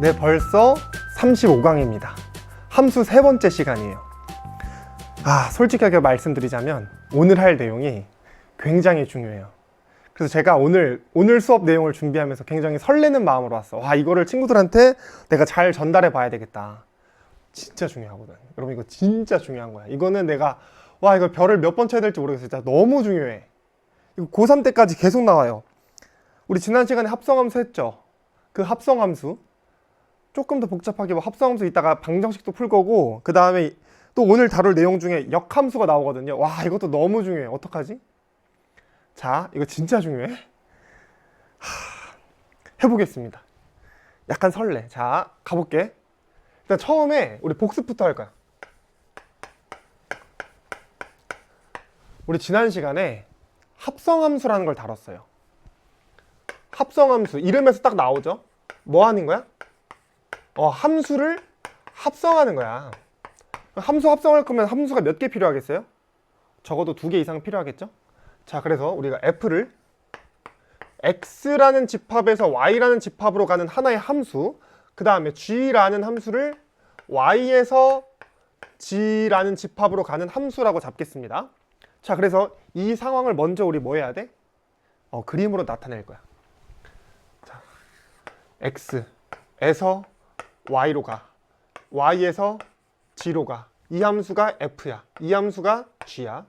네, 벌써 35강입니다. 함수 세 번째 시간이에요. 솔직하게 말씀드리자면 오늘 할 내용이 굉장히 중요해요. 그래서 제가 오늘 수업 내용을 준비하면서 굉장히 설레는 마음으로 왔어. 이거를 친구들한테 내가 잘 전달해 봐야 되겠다. 진짜 중요하거든. 여러분, 이거 진짜 중요한 거야. 이거는 내가 이거 별을 몇 번 쳐야 될지 모르겠어. 진짜 너무 중요해. 이거 고3 때까지 계속 나와요. 우리 지난 시간에 합성함수 했죠. 그 합성함수 조금 더 복잡하게 합성함수 이따가 방정식도 풀 거고, 그 다음에 또 오늘 다룰 내용 중에 역함수가 나오거든요. 이것도 너무 중요해. 어떡하지? 자, 이거 진짜 중요해. 해보겠습니다. 약간 설레. 자, 가볼게. 일단 처음에 우리 복습부터 할 거야. 우리 지난 시간에 합성함수라는 걸 다뤘어요. 합성함수, 이름에서 딱 나오죠? 뭐 하는 거야? 함수를 합성하는 거야. 함수 합성할 거면 함수가 몇 개 필요하겠어요? 적어도 2개 이상 필요하겠죠? 자, 그래서 우리가 f를 x라는 집합에서 y라는 집합으로 가는 하나의 함수, 그 다음에 g라는 함수를 y에서 g라는 집합으로 가는 함수라고 잡겠습니다. 자, 그래서 이 상황을 먼저 우리 뭐 해야 돼? 그림으로 나타낼 거야. 자, x에서 y로 가, y에서 g로 가. 이 함수가 f야, 이 함수가 g야.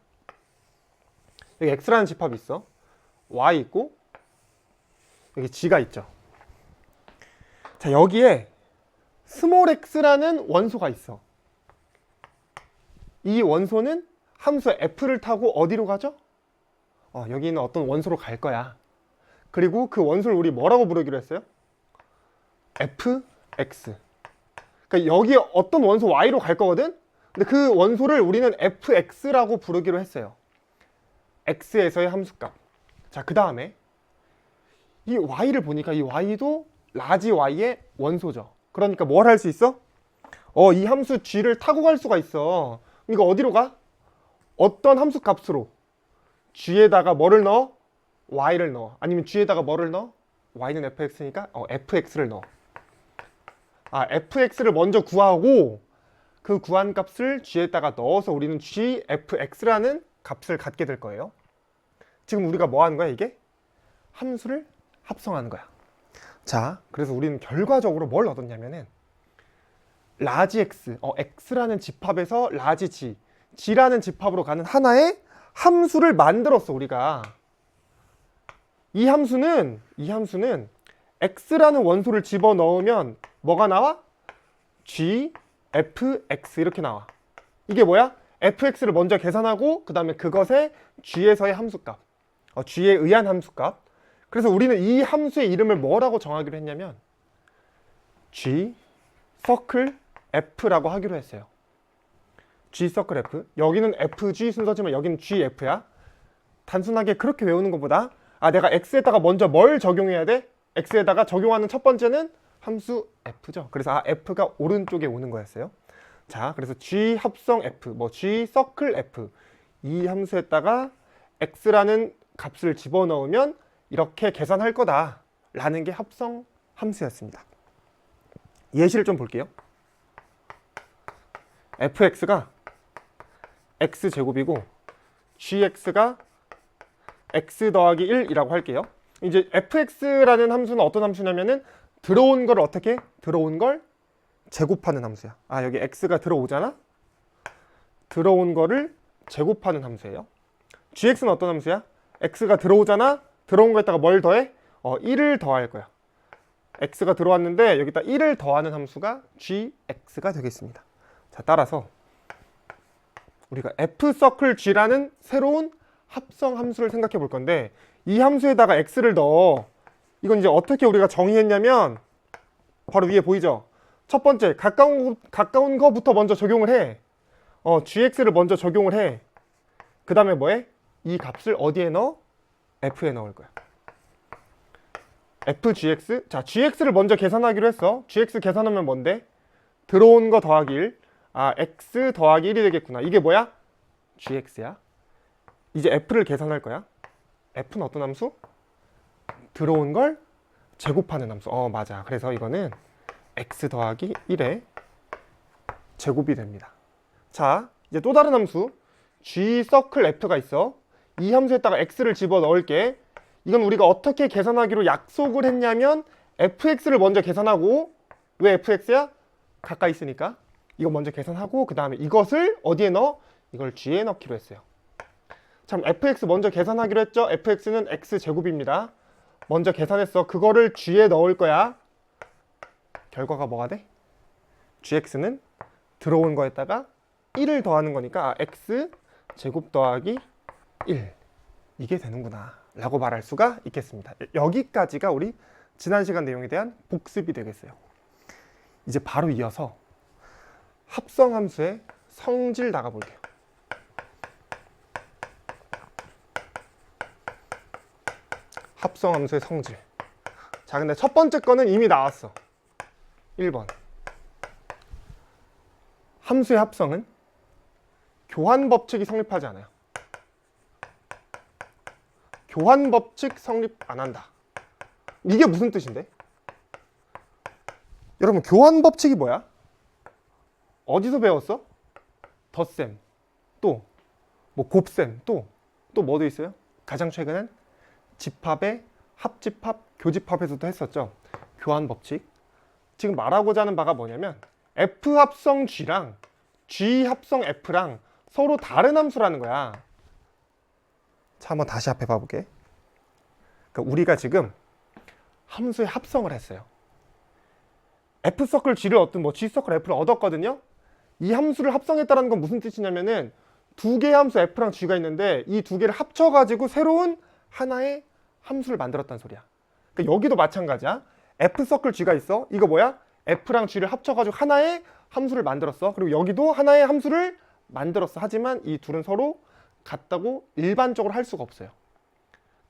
여기 x라는 집합이 있어. y 있고 여기 g가 있죠. 자, 여기에 스몰 x라는 원소가 있어. 이 원소는 함수 f를 타고 어디로 가죠? 여기 있는 어떤 원소로 갈 거야. 그리고 그 원소를 우리 뭐라고 부르기로 했어요? fx. 그러니까 여기 어떤 원소 y로 갈 거거든? 근데 그 원소를 우리는 fx라고 부르기로 했어요. x에서의 함수값. 자, 그 다음에 이 y를 보니까 이 y도 라지 y의 원소죠. 그러니까 뭘 할 수 있어? 이 함수 g를 타고 갈 수가 있어. 이거 어디로 가? 어떤 함수 값으로? g에다가 뭐를 넣어? y를 넣어. 아니면 g에다가 뭐를 넣어? y는 fx니까 fx를 넣어. fx를 먼저 구하고 그 구한 값을 g에다가 넣어서 우리는 gfx라는 값을 갖게 될 거예요. 지금 우리가 뭐 하는 거야, 이게? 함수를 합성하는 거야. 자, 그래서 우리는 결과적으로 뭘 얻었냐면은 라지 x, x라는 집합에서 라지 g라는 집합으로 가는 하나의 함수를 만들었어, 우리가. 이 함수는 x라는 원소를 집어넣으면 뭐가 나와? gfx 이렇게 나와. 이게 뭐야? fx를 먼저 계산하고 그 다음에 그것의 g에서의 함수값, g에 의한 함수값. 그래서 우리는 이 함수의 이름을 뭐라고 정하기로 했냐면 g 서클 f라고 하기로 했어요. g 서클 f. 여기는 fg 순서지만 여기는 gf야. 단순하게 그렇게 외우는 것보다 내가 x에다가 먼저 뭘 적용해야 돼? x에다가 적용하는 첫 번째는 함수 f죠. 그래서 f가 오른쪽에 오는 거였어요. 자, 그래서 g 합성 f, g 서클 f, 이 함수에다가 x라는 값을 집어넣으면 이렇게 계산할 거다 라는 게 합성 함수였습니다. 예시를 좀 볼게요. fx가 x제곱이고 gx가 x 더하기 1이라고 할게요. 이제 fx라는 함수는 어떤 함수냐면은 들어온 걸 어떻게? 들어온 걸 제곱하는 함수야. 여기 x가 들어오잖아? 들어온 거를 제곱하는 함수예요. gx는 어떤 함수야? x가 들어오잖아? 들어온 거에다가 뭘 더해? 1을 더할 거야. x가 들어왔는데 여기다 1을 더하는 함수가 gx가 되겠습니다. 자, 따라서 우리가 f서클 g라는 새로운 합성 함수를 생각해 볼 건데, 이 함수에다가 x를 넣어. 이건 이제 어떻게 우리가 정의했냐면 바로 위에 보이죠? 첫 번째, 가까운 거부터 먼저 적용을 해. gx를 먼저 적용을 해. 그 다음에 뭐해? 이 값을 어디에 넣어? f에 넣을 거야. fgx. 자, gx를 먼저 계산하기로 했어. gx 계산하면 뭔데? 들어온 거 더하기 1. x 더하기 1이 되겠구나. 이게 뭐야? gx야. 이제 f를 계산할 거야. f는 어떤 함수? 들어온 걸 제곱하는 함수. 맞아. 그래서 이거는 x 더하기 1의 제곱이 됩니다. 자, 이제 또 다른 함수 g 서클 f가 있어. 이 함수에다가 x를 집어넣을게. 이건 우리가 어떻게 계산하기로 약속을 했냐면 fx를 먼저 계산하고, 왜 fx야? 가까이 있으니까. 이거 먼저 계산하고 그 다음에 이것을 어디에 넣어? 이걸 g에 넣기로 했어요. 참, fx 먼저 계산하기로 했죠? fx는 x제곱입니다. 먼저 계산했어. 그거를 g에 넣을 거야. 결과가 뭐가 돼? gx는 들어온 거에다가 1을 더하는 거니까 x제곱 더하기 1, 이게 되는구나 라고 말할 수가 있겠습니다. 여기까지가 우리 지난 시간 내용에 대한 복습이 되겠어요. 이제 바로 이어서 합성함수의 성질 나가볼게요. 합성함수의 성질. 자, 근데 첫 번째 거는 이미 나왔어. 1번. 함수의 합성은 교환 법칙이 성립하지 않아요. 교환 법칙 성립 안 한다. 이게 무슨 뜻인데? 여러분, 교환 법칙이 뭐야? 어디서 배웠어? 덧셈, 또 뭐 곱셈, 또 뭐도 있어요? 가장 최근엔 집합의 합집합, 교집합에서도 했었죠. 교환 법칙. 지금 말하고자 하는 바가 뭐냐면 F 합성 G랑 G 합성 F랑 서로 다른 함수라는 거야. 자, 한번 다시 앞에 봐볼게. 그러니까 우리가 지금 함수의 합성을 했어요. F 서클 G를 얻든 뭐 G 서클 F를 얻었거든요. 이 함수를 합성했다는 건 무슨 뜻이냐면은 두 개의 함수 F랑 G가 있는데 이 두 개를 합쳐가지고 새로운 하나의 함수를 만들었다는 소리야. 그러니까 여기도 마찬가지야. F 서클 G가 있어. 이거 뭐야? F랑 G를 합쳐가지고 하나의 함수를 만들었어. 그리고 여기도 하나의 함수를 만들었어. 하지만 이 둘은 서로 같다고 일반적으로 할 수가 없어요.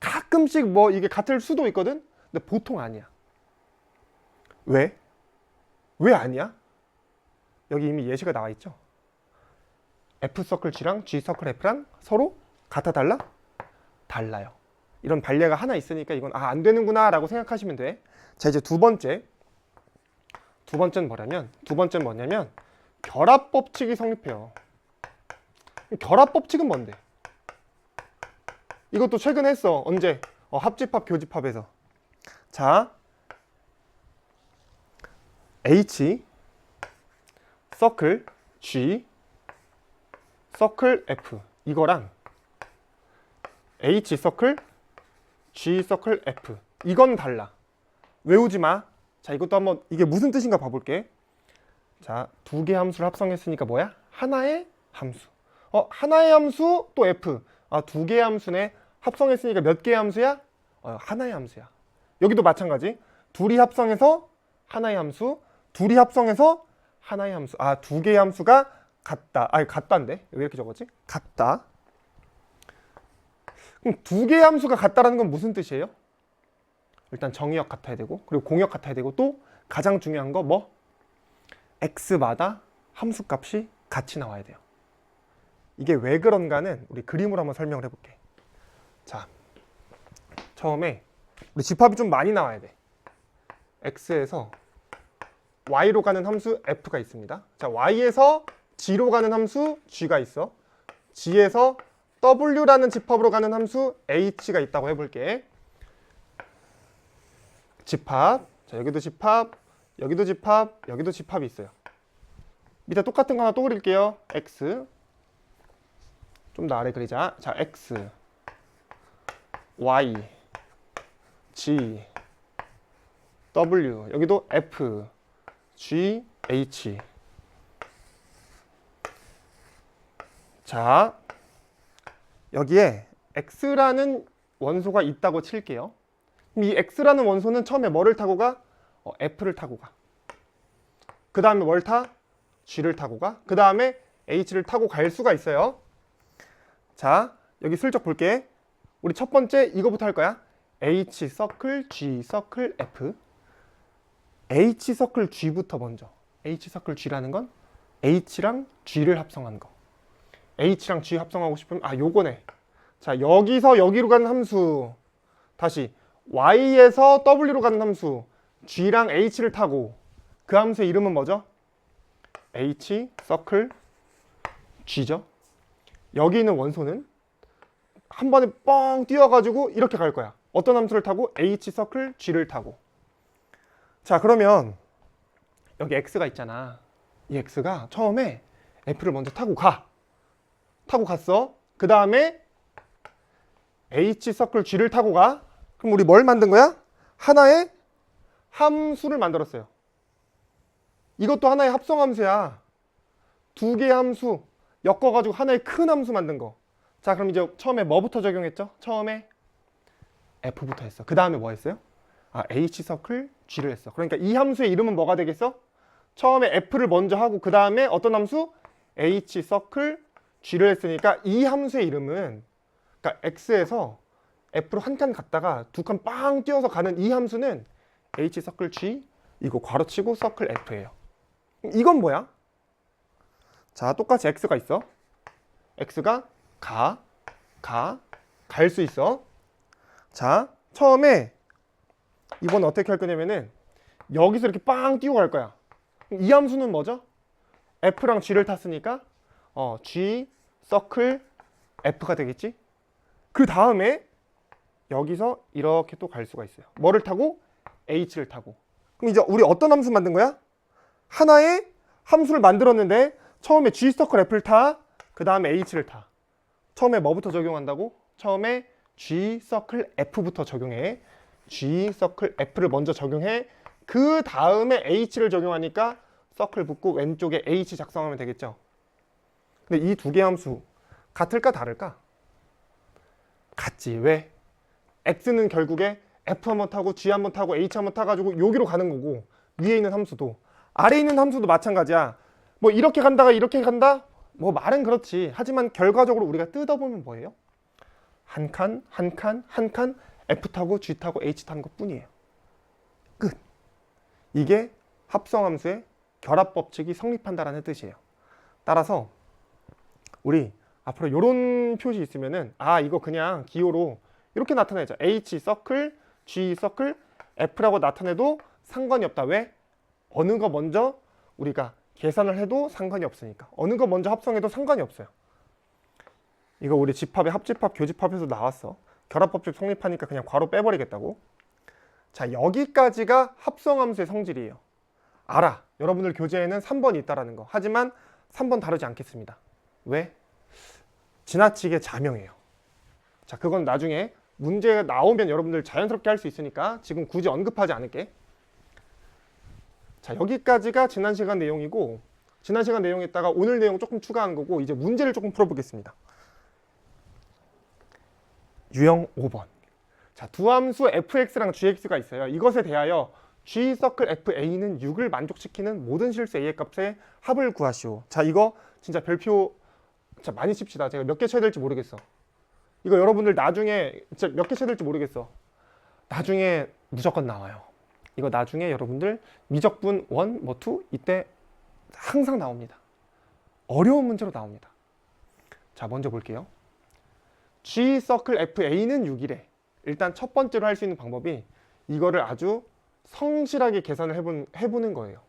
가끔씩 뭐 이게 같을 수도 있거든. 근데 보통 아니야. 왜? 왜 아니야? 여기 이미 예시가 나와 있죠. F 서클 G랑 G 서클 F랑 서로 같아 달라? 달라요. 이런 반례가 하나 있으니까 이건 안 되는구나 라고 생각하시면 돼. 자, 이제 두 번째는 뭐냐면 결합 법칙이 성립해요. 결합 법칙은 뭔데? 이것도 최근에 했어. 언제? 합집합, 교집합에서. 자, H 서클 G 서클 F, 이거랑 H 서클 G 서클 F, 이건 달라. 외우지 마. 자, 이것도 한번 이게 무슨 뜻인가 봐볼게. 자, 두 개 함수를 합성했으니까 뭐야? 하나의 함수. 하나의 함수 또 F. 두 개의 함수네. 합성했으니까 몇 개의 함수야? 하나의 함수야. 여기도 마찬가지. 둘이 합성해서 하나의 함수, 둘이 합성해서 하나의 함수. 두 개의 함수가 같다. 같다인데? 왜 이렇게 적었지? 같다. 그럼 두 개의 함수가 같다라는 건 무슨 뜻이에요? 일단 정의역 같아야 되고, 그리고 공역 같아야 되고, 또 가장 중요한 거 뭐? x마다 함수값이 같이 나와야 돼요. 이게 왜 그런가는 우리 그림으로 한번 설명을 해볼게. 자, 처음에 우리 집합이 좀 많이 나와야 돼. x에서 y로 가는 함수 f가 있습니다. 자, y에서 g로 가는 함수 g가 있어. g에서 w라는 집합으로 가는 함수 h가 있다고 해볼게. 집합. 자, 여기도 집합, 여기도 집합, 여기도 집합이 있어요. 밑에 똑같은 거 하나 또 그릴게요. x. 좀 더 아래 그리자. 자, x, y, g, w. 여기도 f, g, h. 자, 여기에 x라는 원소가 있다고 칠게요. 이 x라는 원소는 처음에 뭐를 타고 가? f를 타고 가. 그 다음에 뭘 타? g를 타고 가. 그 다음에 h를 타고 갈 수가 있어요. 자, 여기 슬쩍 볼게. 우리 첫 번째 이거부터 할 거야. h 서클 g 서클 f. h 서클 g부터 먼저. h 서클 g라는 건 h랑 g를 합성한 거. h랑 g 합성하고 싶으면 요거네. 자, 여기서 여기로 가는 함수. 다시 y에서 w로 가는 함수. g랑 h를 타고 그 함수의 이름은 뭐죠? h 서클 g죠. 여기 있는 원소는 한 번에 뻥 뛰어가지고 이렇게 갈 거야. 어떤 함수를 타고? h 서클 g를 타고. 자, 그러면 여기 x가 있잖아. 이 x가 처음에 f를 먼저 타고 갔어. 그 다음에 h 서클 g를 타고 가. 그럼 우리 뭘 만든 거야? 하나의 함수를 만들었어요. 이것도 하나의 합성함수야. 두 개의 함수 엮어가지고 하나의 큰 함수 만든 거. 자, 그럼 이제 처음에 뭐부터 적용했죠? 처음에 f부터 했어. 그 다음에 뭐 했어요? h 서클 g를 했어. 그러니까 이 함수의 이름은 뭐가 되겠어? 처음에 f를 먼저 하고 그 다음에 어떤 함수? h 서클 g를 했으니까 이 함수의 이름은, 그러니까 x에서 f로 한 칸 갔다가 두 칸 빵 뛰어서 가는 이 함수는 h 서클 g, 이거 괄호치고 서클 f예요. 이건 뭐야? 자, 똑같이 x가 있어. x가 갈 수 있어. 자, 처음에 이번 어떻게 할 거냐면은 여기서 이렇게 빵 뛰고 갈 거야. 이 함수는 뭐죠? f랑 g를 탔으니까 g 서클 f가 되겠지? 그 다음에 여기서 이렇게 또 갈 수가 있어요. 뭐를 타고? h를 타고. 그럼 이제 우리 어떤 함수 만든 거야? 하나의 함수를 만들었는데 처음에 g 서클 f를 타. 그 다음에 h를 타. 처음에 뭐부터 적용한다고? 처음에 g 서클 f부터 적용해. g 서클 f를 먼저 적용해. 그 다음에 h를 적용하니까 서클 붙고 왼쪽에 h 작성하면 되겠죠. 근데 이 두 개의 함수 같을까 다를까? 같지. 왜? x는 결국에 f 한번 타고 g 한번 타고 h 한번 타가지고 여기로 가는 거고, 위에 있는 함수도 아래에 있는 함수도 마찬가지야. 뭐 이렇게 간다가 이렇게 간다? 뭐 말은 그렇지. 하지만 결과적으로 우리가 뜯어보면 뭐예요? 한 칸, 한 칸, 한 칸 f 타고 g 타고 h 타는 것 뿐이에요. 끝. 이게 합성함수의 결합법칙이 성립한다라는 뜻이에요. 따라서 우리 앞으로 이런 표시 있으면은 이거 그냥 기호로 이렇게 나타내자. h 서클, g 서클, f라고 나타내도 상관이 없다. 왜? 어느 거 먼저 우리가 계산을 해도 상관이 없으니까. 어느 거 먼저 합성해도 상관이 없어요. 이거 우리 집합의 합집합, 교집합에서 나왔어. 결합법칙 성립하니까 그냥 괄호 빼버리겠다고. 자, 여기까지가 합성함수의 성질이에요. 알아. 여러분들 교재에는 3번이 있다라는 거. 하지만 3번 다루지 않겠습니다. 왜? 지나치게 자명해요. 자, 그건 나중에 문제가 나오면 여러분들 자연스럽게 할 수 있으니까 지금 굳이 언급하지 않을게. 자, 여기까지가 지난 시간 내용이고, 지난 시간 내용에다가 오늘 내용 조금 추가한 거고, 이제 문제를 조금 풀어보겠습니다. 유형 5번. 자, 두 함수 fx랑 gx가 있어요. 이것에 대하여 g 서클 fa는 6을 만족시키는 모든 실수 a의 값의 합을 구하시오. 자, 이거 진짜 별표 진짜 많이 칩시다. 제가 몇 개 쳐야 될지 모르겠어. 이거 여러분들 나중에 진짜 몇 개 쳐야 될지 모르겠어. 나중에 무조건 나와요. 이거 나중에 여러분들 미적분 1, 뭐 2 이때 항상 나옵니다. 어려운 문제로 나옵니다. 자, 먼저 볼게요. g 서클 fa는 6이래. 일단 첫 번째로 할 수 있는 방법이 이거를 아주 성실하게 계산을 해보는 거예요.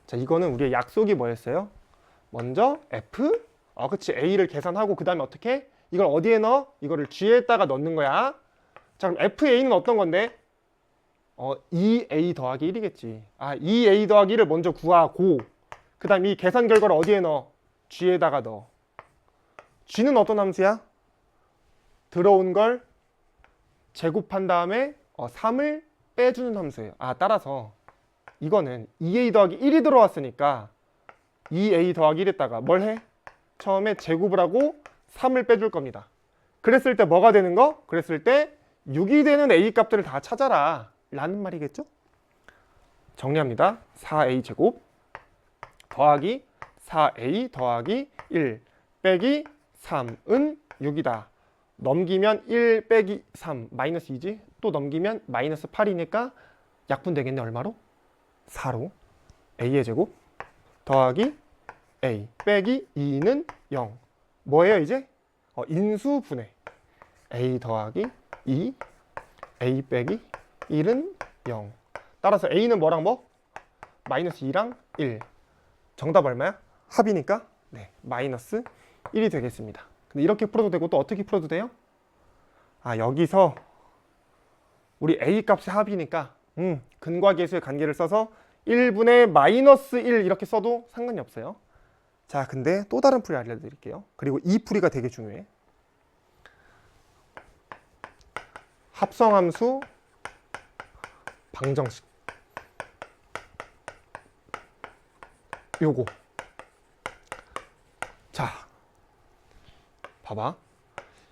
자, 이거는 우리의 약속이 뭐였어요? 먼저 f, 그치, a를 계산하고 그 다음에 어떻게? 이걸 어디에 넣어? 이거를 g에다가 넣는 거야. 자, 그럼 fa는 어떤 건데? 2a 더하기 1이겠지. 2a 더하기 1을 먼저 구하고 그 다음 이 계산 결과를 어디에 넣어? g에다가 넣어. g는 어떤 함수야? 들어온 걸 제곱한 다음에 3을 빼주는 함수예요. 따라서 이거는 2a 더하기 1이 들어왔으니까 2a 더하기 1에다가 뭘 해? 처음에 제곱을 하고 3을 빼줄 겁니다. 그랬을 때 뭐가 되는 거? 그랬을 때 6이 되는 a 값들을 다 찾아라 라는 말이겠죠? 정리합니다. 4a 제곱 더하기 4a 더하기 1 빼기 3은 6이다. 넘기면 1 빼기 3 마이너스 2지? 또 넘기면 마이너스 8이니까 약분 되겠네. 얼마로? 4로. a의 제곱 더하기 a 빼기 2는 0. 뭐예요 이제? 인수분해. a 더하기 2 a 빼기 1은 0. 따라서 a는 뭐랑 뭐? 마이너스 2랑 1. 정답 얼마야? 합이니까 네, 마이너스 1이 되겠습니다. 근데 이렇게 풀어도 되고 또 어떻게 풀어도 돼요? 여기서 우리 a 값이 합이니까 근과계수의 관계를 써서 1분의 마이너스 1 이렇게 써도 상관이 없어요. 자, 근데 또 다른 풀이 알려드릴게요. 그리고 이 풀이가 되게 중요해. 합성함수 방정식. 요거. 자, 봐봐.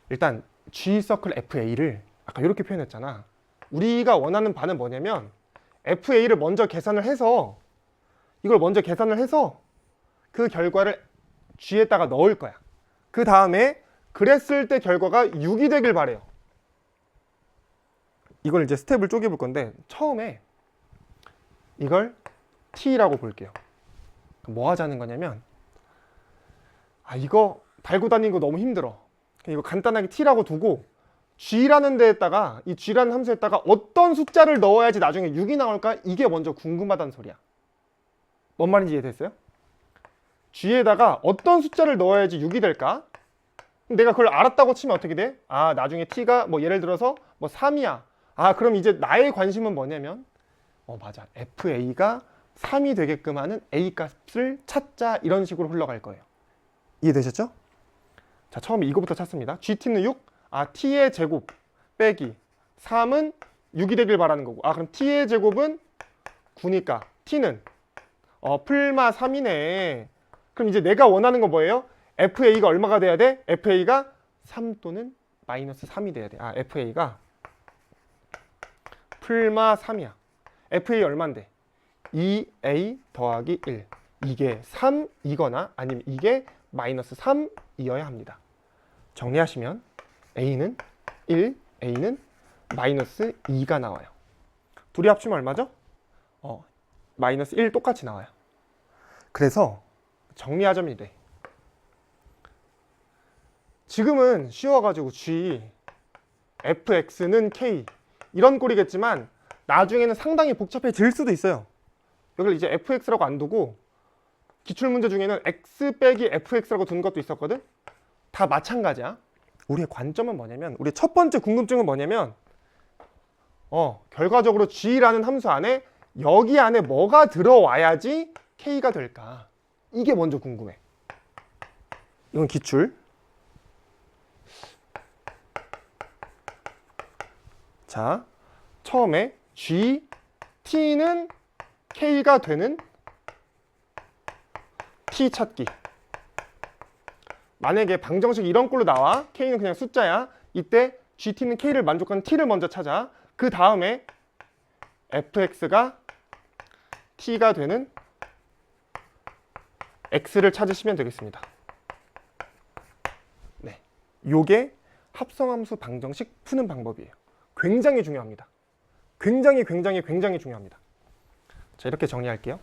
일단 G 서클 FA를 아까 이렇게 표현했잖아. 우리가 원하는 바는 뭐냐면 FA를 먼저 계산을 해서 이걸 먼저 계산을 해서 그 결과를 G에다가 넣을 거야. 그 다음에 그랬을 때 결과가 6이 되길 바래요. 이걸 이제 스텝을 쪼개볼 건데 처음에 이걸 T라고 볼게요. 뭐 하자는 거냐면 이거 달고 다니는 거 너무 힘들어. 이거 간단하게 T라고 두고 G라는 데에다가 이 G라는 함수에다가 어떤 숫자를 넣어야지 나중에 6이 나올까? 이게 먼저 궁금하다는 소리야. 뭔 말인지 이해됐어요? G에다가 어떤 숫자를 넣어야지 6이 될까? 내가 그걸 알았다고 치면 어떻게 돼? 나중에 T가 뭐 예를 들어서 뭐 3이야. 그럼 이제 나의 관심은 뭐냐면 맞아. FA가 3이 되게끔 하는 A 값을 찾자. 이런 식으로 흘러갈 거예요. 이해되셨죠? 자, 처음에 이거부터 찾습니다. GT는 6. T의 제곱 빼기 3은 6이 되길 바라는 거고. 그럼 T의 제곱은 9니까 T는 풀마 3이네. 그럼 이제 내가 원하는 건 뭐예요? FA가 얼마가 돼야 돼? FA가 3 또는 마이너스 3이 돼야 돼. FA가 풀마 3이야. FA 얼만데? 2A 더하기 1. 이게 3이거나 아니면 이게 마이너스 3이어야 합니다. 정리하시면 A는 1, A는 마이너스 2가 나와요. 둘이 합치면 얼마죠? 마이너스 1 똑같이 나와요. 그래서 정리하자면 돼. 지금은 쉬워가지고 G, fx는 k 이런 꼴이겠지만 나중에는 상당히 복잡해질 수도 있어요. 여기를 이제 fx라고 안 두고 기출문제 중에는 x 빼기 fx라고 둔 것도 있었거든. 다 마찬가지야. 우리의 관점은 뭐냐면, 우리 첫 번째 궁금증은 뭐냐면 결과적으로 g라는 함수 안에 여기 안에 뭐가 들어와야지 k가 될까? 이게 먼저 궁금해. 이건 기출. 자, 처음에 g, t는 k가 되는 t 찾기. 만약에 방정식이 이런 꼴로 나와, k는 그냥 숫자야. 이때 gt는 k를 만족하는 t를 먼저 찾아. 그 다음에 fx가 t가 되는 x를 찾으시면 되겠습니다. 네, 요게 합성함수 방정식 푸는 방법이에요. 굉장히 중요합니다. 굉장히 중요합니다. 자, 이렇게 정리할게요.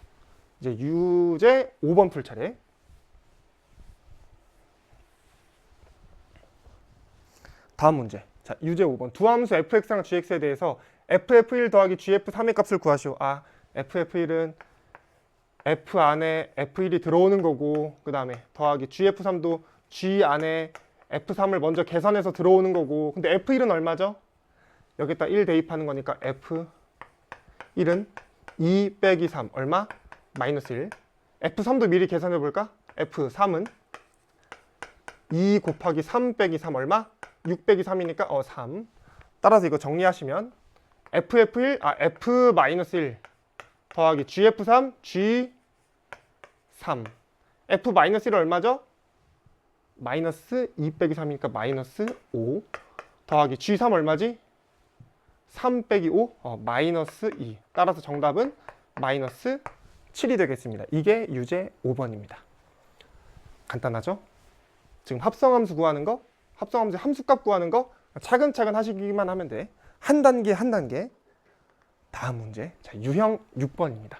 이제 유제 5번 풀 차례. 다음 문제. 자, 유제 5번. 두 함수 fx랑 gx에 대해서 ff1 더하기 gf3의 값을 구하시오. ff1은 f 안에 f1이 들어오는 거고, 그 다음에 더하기 gf3도 g 안에 f3을 먼저 계산해서 들어오는 거고. 근데 f1은 얼마죠? 여기다 1 대입하는 거니까 f1은 2 빼기 3 얼마? 마이너스 1. f3도 미리 계산해 볼까? f3은 2 곱하기 3 빼기 3 얼마? 6 빼기 3이니까 3. 따라서 이거 정리하시면 ff1 f-1 더하기 gf3 g3 f-1은 얼마죠? 마이너스 2 빼기 3이니까 마이너스 5 더하기 g3 얼마지? 3 빼기 5 마이너스 2. 따라서 정답은 마이너스 7이 되겠습니다. 이게 유제 5번입니다. 간단하죠? 지금 합성함수 구하는 거, 합성함수의 함수값 구하는 거 차근차근 하시기만 하면 돼. 한 단계 한 단계. 다음 문제. 자, 유형 6번입니다.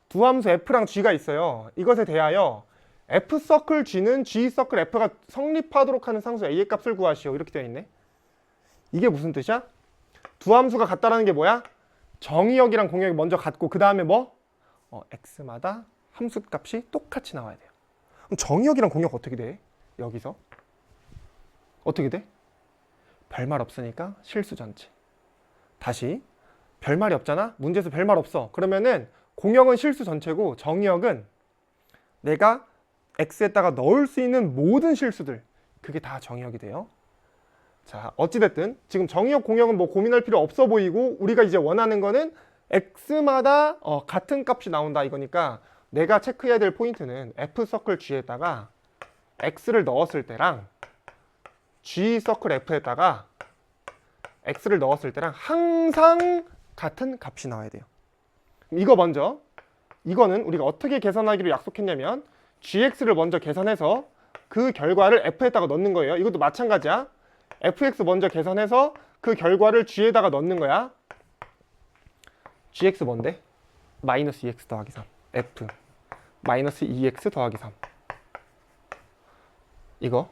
두 함수 f랑 g가 있어요. 이것에 대하여 f 서클 g는 g 서클 f가 성립하도록 하는 상수 a의 값을 구하시오. 이렇게 되어 있네. 이게 무슨 뜻이야? 두 함수가 같다라는 게 뭐야? 정의역이랑 공역이 먼저 같고 그 다음에 뭐? x마다 함수값이 똑같이 나와야 돼요. 그럼 정의역이랑 공역 어떻게 돼? 여기서 어떻게 돼? 별말 없으니까 실수 전체. 다시 별말이 없잖아? 문제에서 별말 없어. 그러면은 공역은 실수 전체고 정의역은 내가 x에다가 넣을 수 있는 모든 실수들, 그게 다 정의역이 돼요. 자, 어찌됐든 지금 정의역 공역은 뭐 고민할 필요 없어 보이고, 우리가 이제 원하는 거는 x마다 같은 값이 나온다 이거니까, 내가 체크해야 될 포인트는 f 서클 g에다가 x를 넣었을 때랑 g 서클 f에다가 x를 넣었을 때랑 항상 같은 값이 나와야 돼요. 이거 먼저, 이거는 우리가 어떻게 계산하기로 약속했냐면 gx를 먼저 계산해서 그 결과를 f에다가 넣는 거예요. 이것도 마찬가지야. fx 먼저 계산해서 그 결과를 g에다가 넣는 거야. gx 뭔데? 마이너스 2x 더하기 3 f 마이너스 2x 더하기 3 이거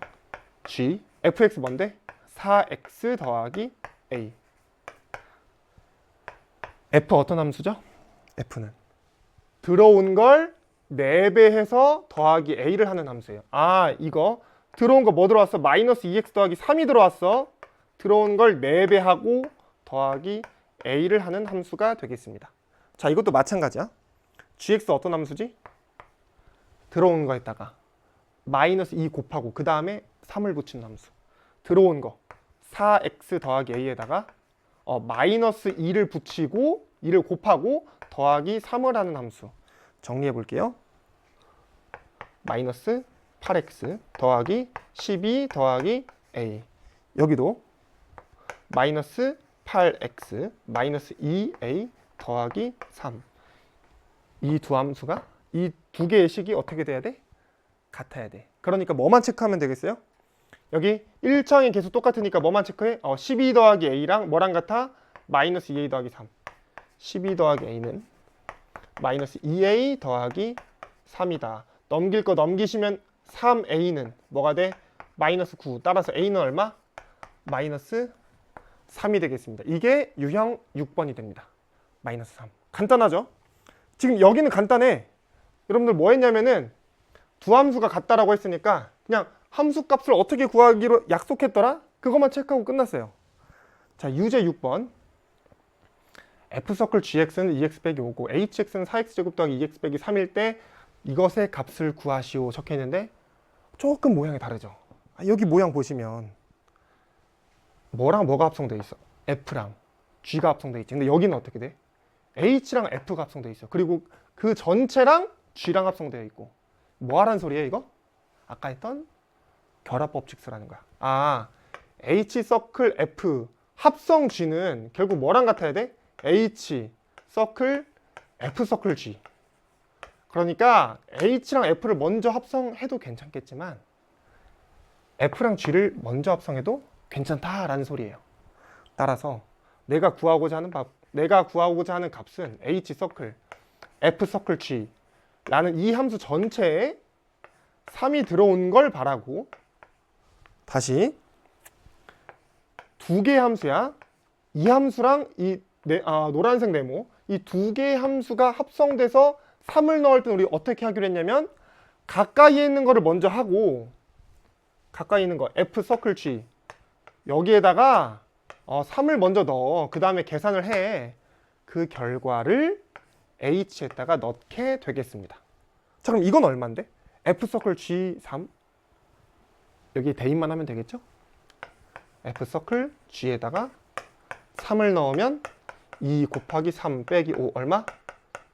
g fx 뭔데? 4x 더하기 a. f 어떤 함수죠? f는 들어온 걸 4배해서 더하기 a를 하는 함수예요. 아, 이거 들어온 거 뭐 들어왔어? 마이너스 2x 더하기 3이 들어왔어. 들어온 걸 4배하고 더하기 a를 하는 함수가 되겠습니다. 자, 이것도 마찬가지야. gx 어떤 함수지? 들어온 거에다가 마이너스 2 곱하고 그 다음에 3을 붙이는 함수. 들어온 거 4x 더하기 a에다가 마이너스 2를 붙이고 2를 곱하고 더하기 3을 하는 함수. 정리해 볼게요. 마이너스 8x 더하기 12 더하기 a. 여기도 마이너스 8x 마이너스 2a 더하기 3. 이 두 함수가, 이 두 개의 식이 어떻게 돼야 돼? 같아야 돼. 그러니까 뭐만 체크하면 되겠어요? 여기 1차항의 개수 똑같으니까 뭐만 체크해? 12 더하기 a랑 뭐랑 같아? 마이너스 2a 더하기 3. 12 더하기 a는 마이너스 2a 더하기 3이다. 넘길 거 넘기시면 3a는 뭐가 돼? 마이너스 9. 따라서 a는 얼마? 마이너스 3이 되겠습니다. 이게 유형 6번이 됩니다. 마이너스 3. 간단하죠? 지금 여기는 간단해. 여러분들 뭐 했냐면은 두 함수가 같다라고 했으니까 그냥 함수 값을 어떻게 구하기로 약속했더라? 그것만 체크하고 끝났어요. 자, 유제 6번. f서클 gx는 2x 빼기 5고 hx는 4x제곱 더하기 2x 빼기 3일 때 이것의 값을 구하시오 적혀 있는데 조금 모양이 다르죠. 여기 모양 보시면 뭐랑 뭐가 합성돼 있어? f랑 g가 합성돼 있지. 근데 여기는 어떻게 돼? h랑 f가 합성돼 있어. 그리고 그 전체랑 g랑 합성되어 있고. 뭐 하라는 소리예요 이거? 아까 했던 결합법칙 쓰라는 거야. 아, h 서클 f 합성 g는 결국 뭐랑 같아야 돼? h 서클 f 서클 g. 그러니까 h랑 f를 먼저 합성해도 괜찮겠지만 f랑 g를 먼저 합성해도 괜찮다라는 소리예요. 따라서 내가 구하고자 하는 값은 h 서클 f 서클 g 라는 이 함수 전체에 3이 들어온 걸 바라고, 다시 두 개의 함수야. 이 함수랑 이 노란색 네모, 이 두 개의 함수가 합성돼서 3을 넣을 때 우리 어떻게 하기로 했냐면 가까이에 있는 거를 먼저 하고, 가까이 있는 거 f 서클 g 여기에다가 3을 먼저 넣어. 그 다음에 계산을 해. 그 결과를 h에다가 넣게 되겠습니다. 자, 그럼 이건 얼마인데? f 서클 g3 여기 대입만 하면 되겠죠? f 서클 g에다가 3을 넣으면 2 곱하기 3 빼기 5 얼마?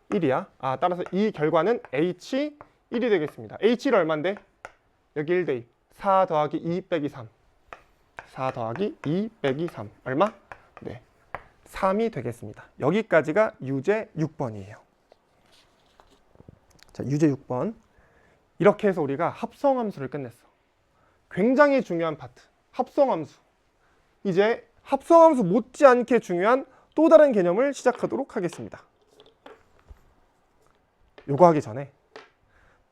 1이야. 따라서 이 결과는 h 1이 되겠습니다. h1 얼마인데? 여기 1 대입 4 더하기 2 빼기 3 4 더하기 2 빼기 3 얼마? 네, 3이 되겠습니다. 여기까지가 유제 6번이에요. 자, 유제 6번. 이렇게 해서 우리가 합성함수를 끝냈어. 굉장히 중요한 파트, 합성함수. 이제 합성함수 못지않게 중요한 또 다른 개념을 시작하도록 하겠습니다. 요거 하기 전에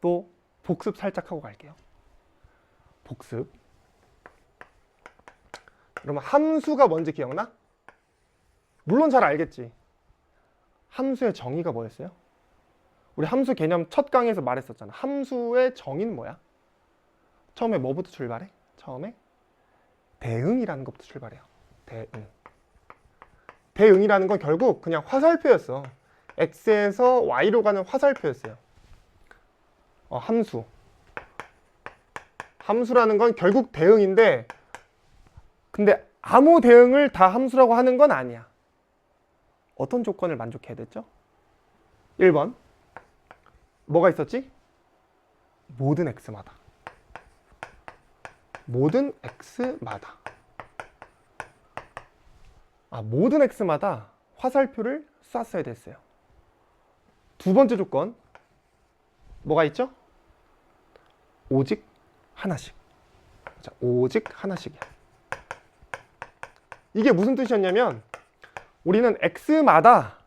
또 복습 살짝 하고 갈게요. 복습. 그러면 함수가 뭔지 기억나? 물론 잘 알겠지. 함수의 정의가 뭐였어요? 우리 함수 개념 첫 강의에서 말했었잖아. 함수의 정의는 뭐야? 처음에 뭐부터 출발해? 처음에 대응이라는 것부터 출발해요. 대응. 대응이라는 건 결국 그냥 화살표였어. x에서 y로 가는 화살표였어요. 함수. 함수라는 건 결국 대응인데, 근데 아무 대응을 다 함수라고 하는 건 아니야. 어떤 조건을 만족해야 됐죠? 1번. 뭐가 있었지? 모든 x마다. 모든 x마다. 모든 x마다 화살표를 쐈어야 됐어요. 두 번째 조건. 뭐가 있죠? 오직 하나씩. 자, 오직 하나씩이야. 이게 무슨 뜻이었냐면 우리는 x마다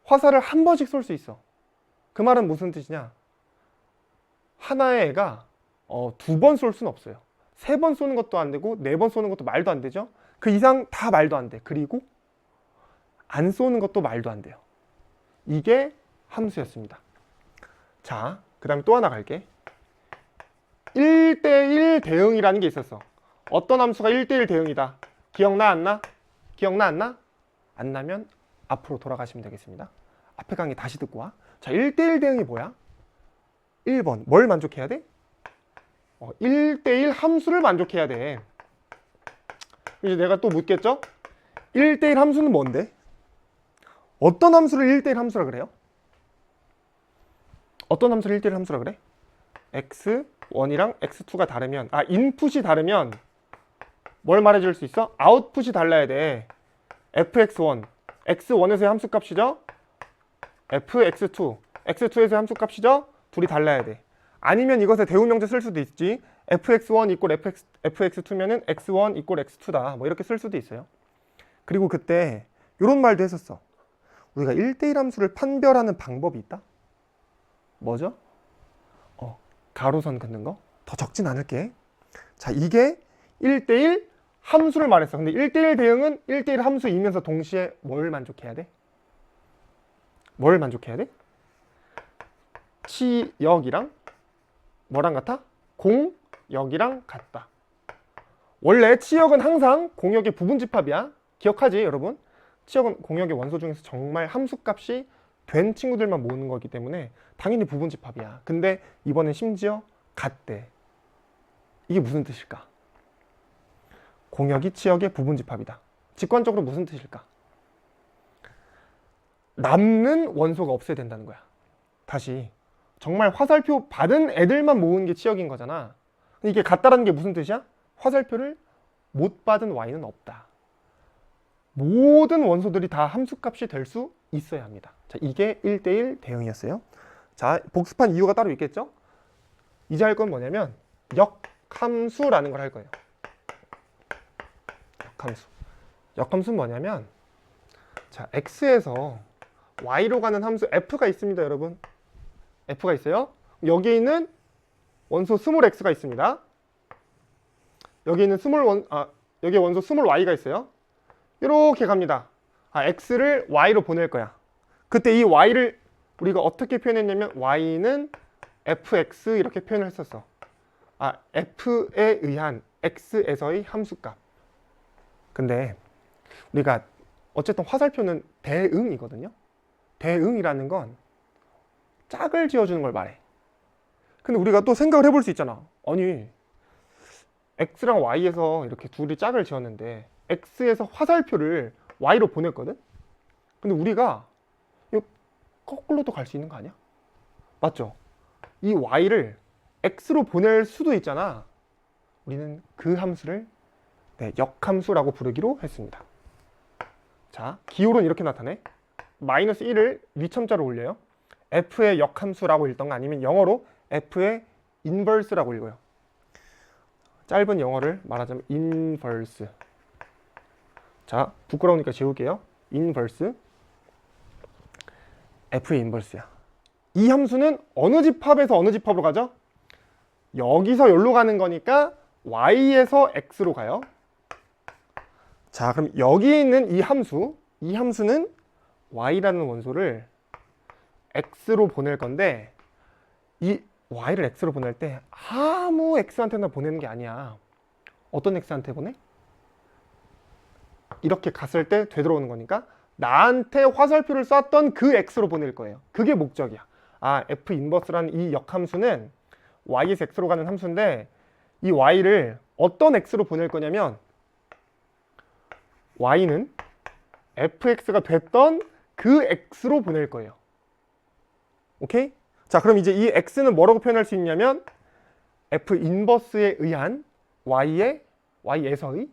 화살을 한 번씩 쏠 수 있어. 그 말은 무슨 뜻이냐? 하나의 애가 두 번 쏠 수는 없어요. 세 번 쏘는 것도 안 되고 네 번 쏘는 것도 말도 안 되죠. 그 이상 다 말도 안 돼. 그리고 안 쏘는 것도 말도 안 돼요. 이게 함수였습니다. 자, 그 다음에 또 하나 갈게. 1대1 대응이라는 게 있었어. 어떤 함수가 1대1 대응이다. 기억나 안 나? 기억나 안 나? 안 나면 앞으로 돌아가시면 되겠습니다. 앞에 강의 다시 듣고 와. 자, 1대1 대응이 뭐야? 1번. 뭘 만족해야 돼? 1대1 함수를 만족해야 돼. 이제 내가 또 묻겠죠? 1대1 함수는 뭔데? 어떤 함수를 1대1 함수라 그래요? 어떤 함수를 1대1 함수라 그래? x1이랑 x2가 다르면, 인풋이 다르면 뭘 말해줄 수 있어? 아웃풋이 달라야 돼. fx1, x1에서의 함수값이죠? fx2, x2에서의 함수값이죠? 둘이 달라야 돼. 아니면 이것에 대우명제 쓸 수도 있지. fx1 이꼴 fx2면은 x1 이꼴 x2다. 뭐 이렇게 쓸 수도 있어요. 그리고 그때 이런 말도 했었어. 우리가 1대1 함수를 판별하는 방법이 있다? 뭐죠? 가로선 긋는 거? 더 적진 않을게. 자, 이게 1대1 함수를 말했어. 근데 1대1 대응은 1대1 함수이면서 동시에 뭘 만족해야 돼? 뭘 만족해야 돼? 치역이랑 뭐랑 같아? 공역이랑 같다. 원래 치역은 항상 공역의 부분집합이야. 기억하지, 여러분? 치역은 공역의 원소 중에서 정말 함수값이 된 친구들만 모으는 거기 때문에 당연히 부분집합이야. 근데 이번엔 심지어 같대. 이게 무슨 뜻일까? 공역이 치역의 부분집합이다. 직관적으로 무슨 뜻일까? 남는 원소가 없어야 된다는 거야. 다시. 정말 화살표 받은 애들만 모으는 게 치역인 거잖아. 이게 같다라는 게 무슨 뜻이야? 화살표를 못 받은 y는 없다. 모든 원소들이 다 함수값이 될 수 있어야 합니다. 자, 이게 1대1 대응이었어요. 자, 복습한 이유가 따로 있겠죠? 이제 할 건 뭐냐면 역함수라는 걸 할 거예요. 역함수. 역함수는 뭐냐면, 자, x에서 y로 가는 함수 f가 있습니다, 여러분. f가 있어요. 여기에 있는 원소 스몰 x가 있습니다. 여기 있는 여기 원소 스몰 y가 있어요. 이렇게 갑니다. x를 y로 보낼 거야. 그때 이 y를 우리가 어떻게 표현했냐면 y는 fx 이렇게 표현을 했었어. f에 의한 x에서의 함수값. 근데 우리가 어쨌든 화살표는 대응이거든요. 대응이라는 건 짝을 지어주는 걸 말해. 근데 우리가 또 생각을 해볼 수 있잖아. 아니, x랑 y에서 이렇게 둘이 짝을 지었는데 x에서 화살표를 y로 보냈거든? 근데 우리가 이거 거꾸로도 갈 수 있는 거 아니야? 맞죠? 이 y를 x로 보낼 수도 있잖아. 우리는 그 함수를 역함수라고 부르기로 했습니다. 자, 기호로는 이렇게 나타내. 마이너스 1을 위첨자로 올려요. f의 역함수라고 읽던가 아니면 영어로 f의 인버스라고 읽어요. 짧은 영어를 말하자면 인버스. 자, 부끄러우니까 지울게요. 인버스. f의 인버스야. 이 함수는 어느 집합에서 어느 집합으로 가죠? 여기서 여기로 가는 거니까 y에서 x로 가요. 자, 그럼 여기 있는 이 함수는 y라는 원소를 x로 보낼 건데 이 y를 x로 보낼 때 아무 x한테나 보내는 게 아니야. 어떤 x한테 보내? 이렇게 갔을 때 되돌아오는 거니까 나한테 화살표를 쐈던 그 x로 보낼 거예요. 그게 목적이야. 아, f 인버스라는 이 역함수는 y에서 x로 가는 함수인데 이 y를 어떤 x로 보낼 거냐면 y는 fx가 됐던 그 x로 보낼 거예요. 오케이? 자, 그럼 이제 이 x는 뭐라고 표현할 수 있냐면 f 인버스에 의한 y에서의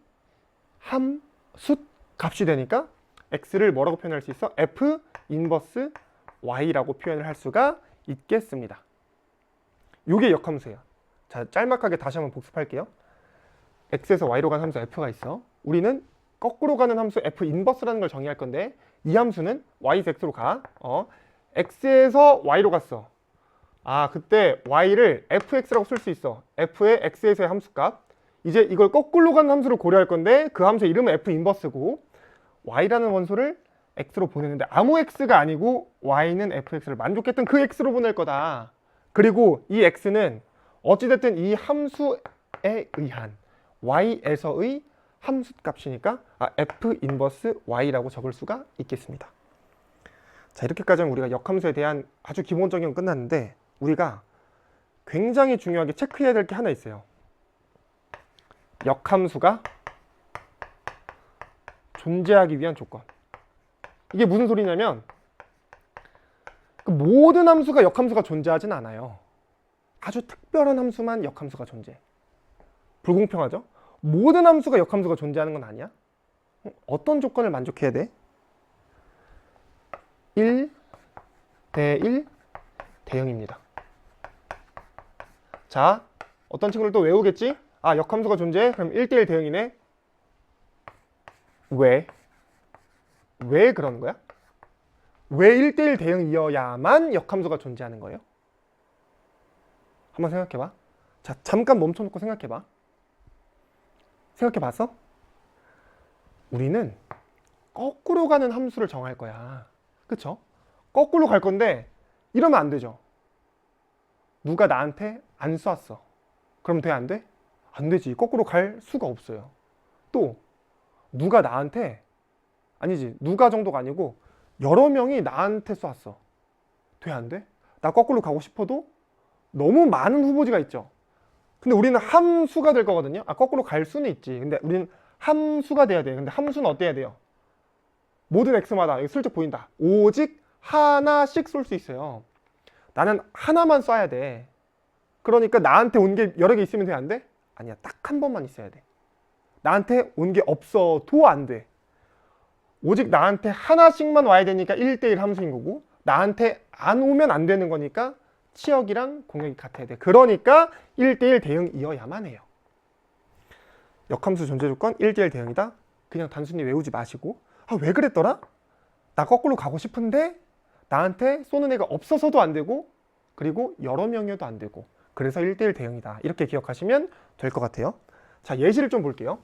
함수 값이 되니까 x를 뭐라고 표현할 수 있어? f 인버스 y라고 표현을 할 수가 있겠습니다. 이게 역함수예요. 자, 짤막하게 다시 한번 복습할게요. x에서 y로 가는 함수 f가 있어. 우리는 거꾸로 가는 함수 f 인버스라는 걸 정의할 건데 이 함수는 y에서 x로 가. x에서 y로 갔어. 아, 그때 y를 fx라고 쓸 수 있어. f의 x에서의 함수값. 이제 이걸 거꾸로 가는 함수를 고려할 건데 그 함수의 이름은 f 인버스고 y라는 원소를 x로 보내는데 아무 x가 아니고 y는 fx를 만족했던 그 x로 보낼 거다. 그리고 이 x는 어찌됐든 이 함수에 의한 y에서의 함수값이니까 f 인버스 y라고 적을 수가 있겠습니다. 자, 이렇게까지 하면 우리가 역함수에 대한 아주 기본적인 건 끝났는데 우리가 굉장히 중요하게 체크해야 될 게 하나 있어요. 역함수가 존재하기 위한 조건. 이게 무슨 소리냐면 그 모든 함수가 역함수가 존재하진 않아요. 아주 특별한 함수만 역함수가 존재해. 불공평하죠? 모든 함수가 역함수가 존재하는 건 아니야. 어떤 조건을 만족해야 돼? 1 대 1 대 0입니다. 자, 어떤 친구를 또 외우겠지? 아, 역함수가 존재해? 그럼 1 대 1 대 0이네. 왜? 왜 그러는 거야? 왜 1 대 1 대 0이어야만 역함수가 존재하는 거예요? 한번 생각해봐. 자, 잠깐 멈춰놓고 생각해봐. 생각해봤어? 우리는 거꾸로 가는 함수를 정할 거야. 그쵸? 거꾸로 갈 건데 이러면 안 되죠. 누가 나한테 안 쐈어. 그럼 돼, 안 돼? 안 되지. 거꾸로 갈 수가 없어요. 또 누가 나한테 아니지. 누가 정도가 아니고 여러 명이 나한테 쐈어. 돼, 안 돼? 나 거꾸로 가고 싶어도 너무 많은 후보지가 있죠. 근데 우리는 함수가 될 거거든요. 거꾸로 갈 수는 있지. 근데 우리는 함수가 돼야 돼. 근데 함수는 어때야 돼요? 모든 x마다 여기 슬쩍 보인다. 오직 하나씩 쏠 수 있어요. 나는 하나만 쏴야 돼. 그러니까 나한테 온 게 여러 개 있으면 돼, 안 돼? 아니야. 딱 한 번만 있어야 돼. 나한테 온 게 없어도 안 돼. 오직 나한테 하나씩만 와야 되니까 1대1 함수인 거고 나한테 안 오면 안 되는 거니까 치역이랑 공역이 같아야 돼. 그러니까 1대1 대 0이어야만 해요. 역함수 존재 조건 1대1 대 0이다. 그냥 단순히 외우지 마시고 왜 그랬더라? 나 거꾸로 가고 싶은데 나한테 쏘는 애가 없어서도 안 되고 그리고 여러 명이어도 안 되고 그래서 1대1 대 0이다. 이렇게 기억하시면 될 것 같아요. 자, 예시를 좀 볼게요.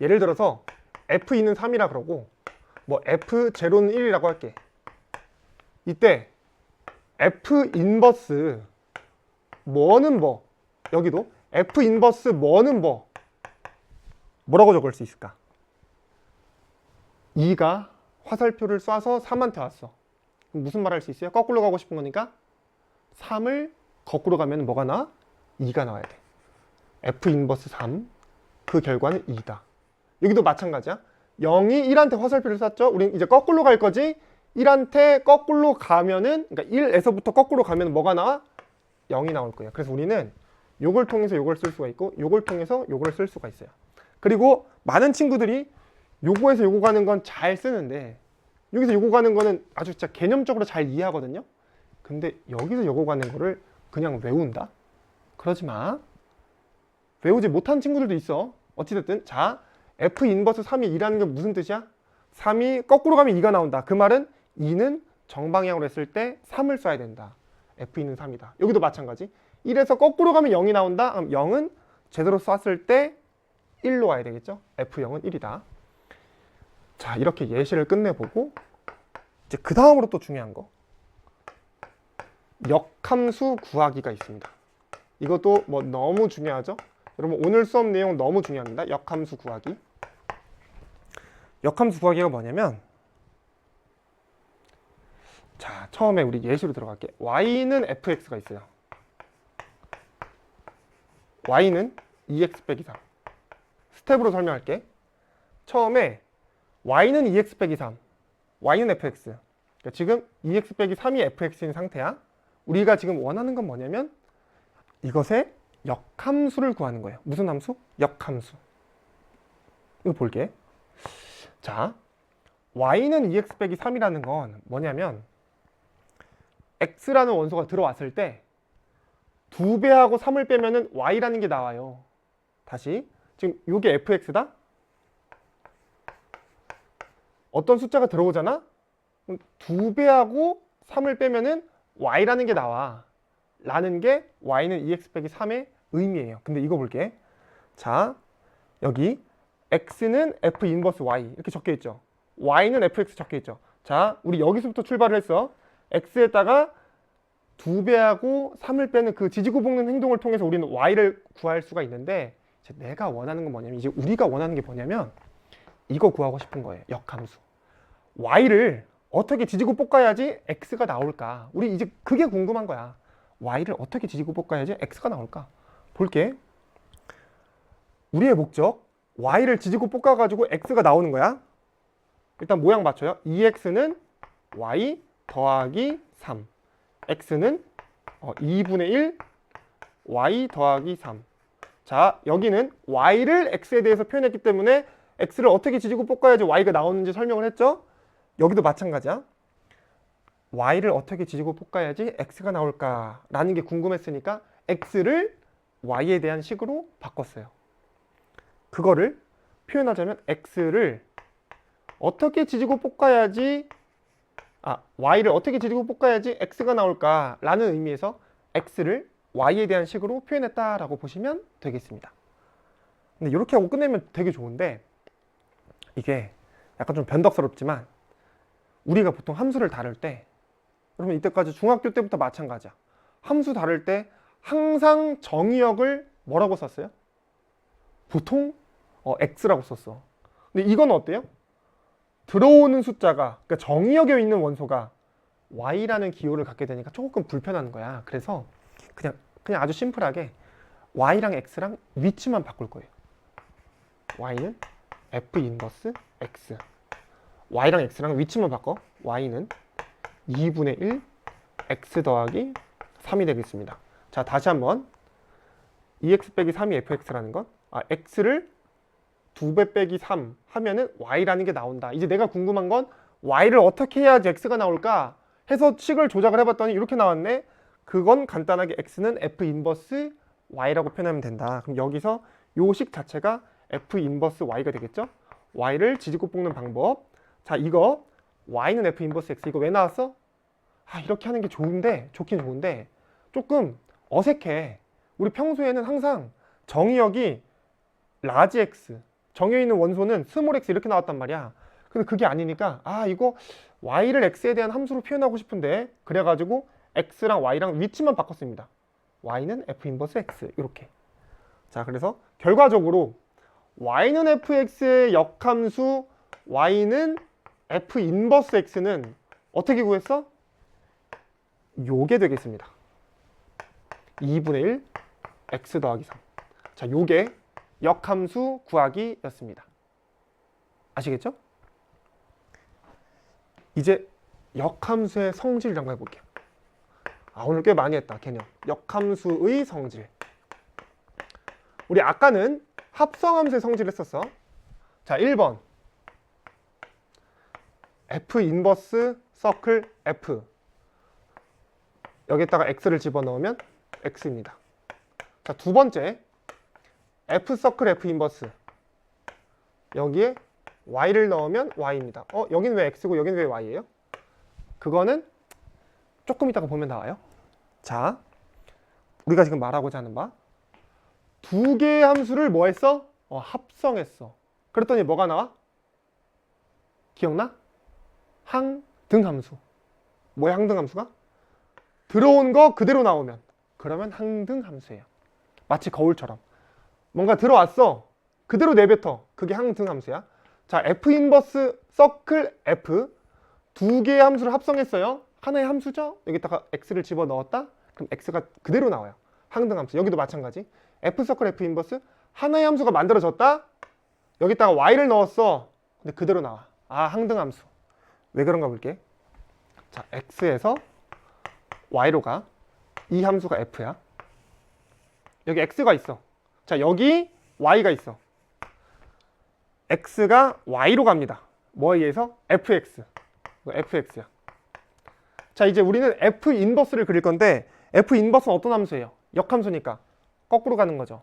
예를 들어서 F2는 3이라 그러고 뭐 F0는 1이라고 할게. 이때 F 인버스 뭐는 뭐 여기도 F 인버스 뭐는 뭐라고 적을 수 있을까? 2가 화살표를 쏴서 3한테 왔어. 그럼 무슨 말 할 수 있어요? 거꾸로 가고 싶은 거니까 3을 거꾸로 가면 뭐가 나와? 2가 나와야 돼. F 인버스 3 그 결과는 2다. 여기도 마찬가지야. 0이 1한테 화살표를 쐈죠? 우린 이제 거꾸로 갈 거지? 1한테 거꾸로 가면은 그러니까 1에서부터 거꾸로 가면 뭐가 나와? 0이 나올 거예요. 그래서 우리는 요걸 통해서 요걸 쓸 수가 있고 요걸 통해서 요걸 쓸 수가 있어요. 그리고 많은 친구들이 요거에서 요거 가는 건 잘 쓰는데 여기서 요거 가는 거는 아주 진짜 개념적으로 잘 이해하거든요. 근데 여기서 요거 가는 거를 그냥 외운다? 그러지 마. 외우지 못한 친구들도 있어. 어찌됐든 자, F 인버스 3이 2라는 게 무슨 뜻이야? 3이 거꾸로 가면 2가 나온다. 그 말은 2는 정방향으로 했을 때 3을 써야 된다. F2는 3이다. 여기도 마찬가지. 1에서 거꾸로 가면 0이 나온다. 그럼 0은 제대로 쐈을 때 1로 와야 되겠죠? F0은 1이다. 자, 이렇게 예시를 끝내보고 이제 그 다음으로 또 중요한 거. 역함수 구하기가 있습니다. 이것도 뭐 너무 중요하죠? 여러분 오늘 수업 내용 너무 중요합니다. 역함수 구하기. 역함수 구하기가 뭐냐면, 자, 처음에 우리 예시로 들어갈게. y는 fx가 있어요. y는 2x 빼기 3. 스텝으로 설명할게. 처음에 y는 2x 빼기 3, y는 fx. 그러니까 지금 2x 빼기 3이 fx인 상태야. 우리가 지금 원하는 건 뭐냐면 이것의 역함수를 구하는 거예요. 무슨 함수? 역함수. 이거 볼게. 자, y는 2x 빼기 3이라는 건 뭐냐면 x라는 원소가 들어왔을 때 2배하고 3을 빼면은 y라는 게 나와요. 다시 지금 이게 fx다. 어떤 숫자가 들어오잖아? 2배하고 3을 빼면은 y라는 게 나와. 라는 게 y는 2x 빼기 3의 의미예요. 근데 이거 볼게. 자, 여기 x는 f 인버스 y 이렇게 적혀 있죠. y는 fx 적혀 있죠. 자, 우리 여기서부터 출발을 했어. x에다가 2배하고 3을 빼는 그 지지고 볶는 행동을 통해서 우리는 y를 구할 수가 있는데, 이제 내가 원하는 건 뭐냐면, 이제 우리가 원하는 게 뭐냐면 이거 구하고 싶은 거예요. 역함수. y를 어떻게 지지고 볶아야지 x가 나올까? 우리 이제 그게 궁금한 거야. y를 어떻게 지지고 볶아야지 x가 나올까? 볼게. 우리의 목적, y를 지지고 볶아가지고 x가 나오는 거야. 일단 모양 맞춰요. 2x는 y 더하기 3. x는 2분의 1 y 더하기 3. 자, 여기는 y를 x에 대해서 표현했기 때문에 x를 어떻게 지지고 볶아야지 y가 나오는지 설명을 했죠. 여기도 마찬가지야. y를 어떻게 지지고 볶아야지 x가 나올까 라는 게 궁금했으니까 x를 y에 대한 식으로 바꿨어요. 그거를 표현하자면 x를 어떻게 지지고 볶아야지 y를 어떻게 지지고 볶아야지 x가 나올까 라는 의미에서 x를 y에 대한 식으로 표현했다라고 보시면 되겠습니다. 근데 이렇게 하고 끝내면 되게 좋은데, 이게 약간 좀 변덕스럽지만 우리가 보통 함수를 다룰 때, 여러분 이때까지 중학교 때부터 마찬가지야. 함수 다룰 때 항상 정의역을 뭐라고 썼어요? 보통 x라고 썼어. 근데 이건 어때요? 들어오는 숫자가, 그러니까 정의역에 있는 원소가 y라는 기호를 갖게 되니까 조금 불편한 거야. 그래서 그냥 아주 심플하게 y랑 x랑 위치만 바꿀 거예요. y는 f 인버스 x. y랑 x랑 위치만 바꿔. y는 2분의 1 x 더하기 3이 되겠습니다. 자, 다시 한번 2x 빼기 3이 fx라는 건 x를 2배 빼기 3 하면은 y라는 게 나온다. 이제 내가 궁금한 건 y를 어떻게 해야지 x가 나올까 해서 식을 조작을 해봤더니 이렇게 나왔네. 그건 간단하게 x는 f 인버스 y라고 표현하면 된다. 그럼 여기서 요 식 자체가 f 인버스 y가 되겠죠? y를 지지고 볶는 방법. 자, 이거 y는 f 인버스 x, 이거 왜 나왔어? 이렇게 하는 게 좋긴 좋은데 조금 어색해. 우리 평소에는 항상 정의역이 라지 x, 정의에 있는 원소는 스몰 x 이렇게 나왔단 말이야. 근데 그게 아니니까 이거 y를 x에 대한 함수로 표현하고 싶은데, 그래가지고 x랑 y랑 위치만 바꿨습니다. y는 f 인버스 x 이렇게. 자, 그래서 결과적으로 y는 fx의 역함수 y는 f 인버스 x는 어떻게 구했어? 요게 되겠습니다. 2분의 1 x 더하기 3. 자, 요게 역함수 구하기였습니다. 아시겠죠? 이제 역함수의 성질이라고 해볼게요. 오늘 꽤 많이 했다, 개념. 역함수의 성질. 우리 아까는 합성함수의 성질을 썼어. 자, 1번 f 인버스 서클 f. 여기다가 x를 집어넣으면 x입니다. 자, 두 번째 f 서클 f 인버스. 여기에 y를 넣으면 y입니다. 여기는 왜 x고 여기는 왜 y예요? 그거는 조금 이따가 보면 나와요. 자, 우리가 지금 말하고자 하는 바, 두 개의 함수를 뭐 했어? 합성했어. 그랬더니 뭐가 나와? 기억나? 항등함수. 뭐야 항등함수가? 들어온 거 그대로 나오면 그러면 항등함수예요. 마치 거울처럼 뭔가 들어왔어 그대로 내뱉어 그게 항등함수야. 자 F 인버스 서클 F 두 개의 함수를 합성했어요. 하나의 함수죠. 여기다가 x를 집어넣었다. 그럼 x가 그대로 나와요. 항등함수. 여기도 마찬가지. F 서클 F 인버스 하나의 함수가 만들어졌다. 여기다가 y를 넣었어. 근데 그대로 나와. 아 항등함수. 왜 그런가 볼게. 자 x에서 y로 가. 이 함수가 f야. 여기 x가 있어. 자 여기 y가 있어. x가 y로 갑니다. 뭐에 의해서? fx. fx야. 자 이제 우리는 f 인버스를 그릴 건데 f 인버스는 어떤 함수예요? 역함수니까 거꾸로 가는 거죠.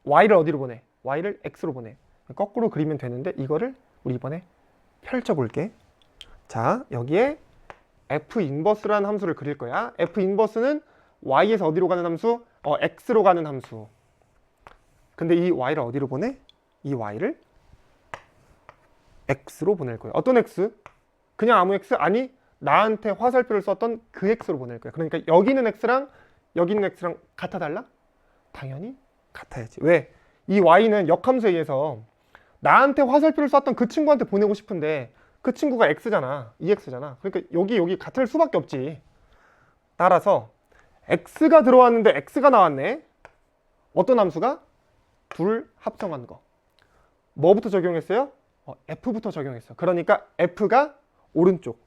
y를 어디로 보내? y를 x로 보내. 거꾸로 그리면 되는데 이거를 우리 이번에 펼쳐 볼게. 자 여기에 f 인버스라는 함수를 그릴 거야. f 인버스는 y에서 어디로 가는 함수? x로 가는 함수. 근데 이 y를 어디로 보내? 이 y를 x로 보낼 거예요. 어떤 x? 그냥 아무 x? 아니 나한테 화살표를 썼던 그 x로 보낼 거예요. 그러니까 여기 있는 x랑 여기 있는 x랑 같아 달라? 당연히 같아야지. 왜? 이 y는 역함수에 의해서 나한테 화살표를 쐈던 그 친구한테 보내고 싶은데 그 친구가 x잖아. 2x잖아. 그러니까 여기 같을 수밖에 없지. 따라서 x가 들어왔는데 x가 나왔네. 어떤 함수가? 둘 합성한 거. 뭐부터 적용했어요? f부터 적용했어. 그러니까 f가 오른쪽